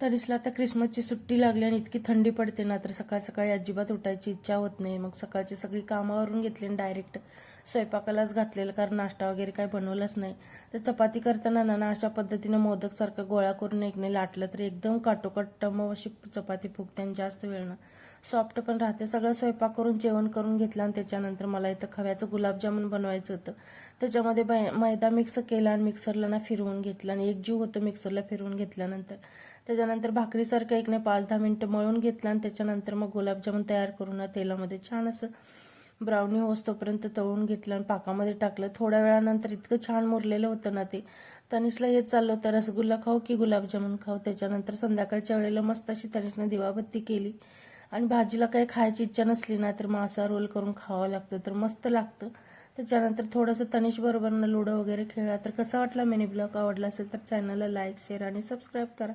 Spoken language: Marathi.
तनिषला आता क्रिसमसची सुट्टी लागली आणि इतकी थंडी पडते ना, तर सकाळ सकाळी अजिबात उठायची इच्छा होत नाही. मग सकाळची सगळी कामावरून घेतली आणि डायरेक्ट स्वयंपाकालाच घातलेलं, कारण नाश्ता वगैरे काही बनवलंच नाही. तर चपाती करताना ना अशा पद्धतीनं मोदक सारखं गोळा करून एक नाही लाटलं तर एकदम काटोकाट मग अशी चपाती फुगते आणि जास्त वेळ ना सॉफ्ट पण राहते. सगळं स्वयंपाक करून जेवण करून घेतलं आणि त्याच्यानंतर मला इथं खव्याचं गुलाबजामुन बनवायचं होतं. त्याच्यामध्ये मैदा मिक्स केला आणि मिक्सरला ना फिरवून घेतलं आणि एक जीव होतं मिक्सरला फिरवून घेतल्यानंतर. त्याच्यानंतर भाकरीसारखं एक नाही 5-10 मिनिटं मळून घेतलं आणि त्याच्यानंतर मग गुलाबजामुन तयार करून ना तेलामध्ये छान असं ब्राउनी होस तोपर्यंत तळून घेतलं आणि पाकामध्ये टाकलं. थोड्या वेळानंतर इतकं छान मुरलेलं होतं ना ते. तनिषला हेच चाललं होतं रसगुल्ला खाऊ की गुलाबजामुन खाऊ. त्याच्यानंतर संध्याकाळच्या वेळेला मस्त अशी तनिषने दिवाबत्ती केली आणि भाजीला काही खायची इच्छा नसली ना तर मग असा रोल करून खावा लागतं तर मस्त लागतं. त्याच्यानंतर थोडंसं तनिष बरोबर लुडो वगैरे खेळला. तर कसा वाटला मिनी ब्लॉग? आवडला असेल तर चॅनलला लाईक शेअर आणि सबस्क्राईब करा.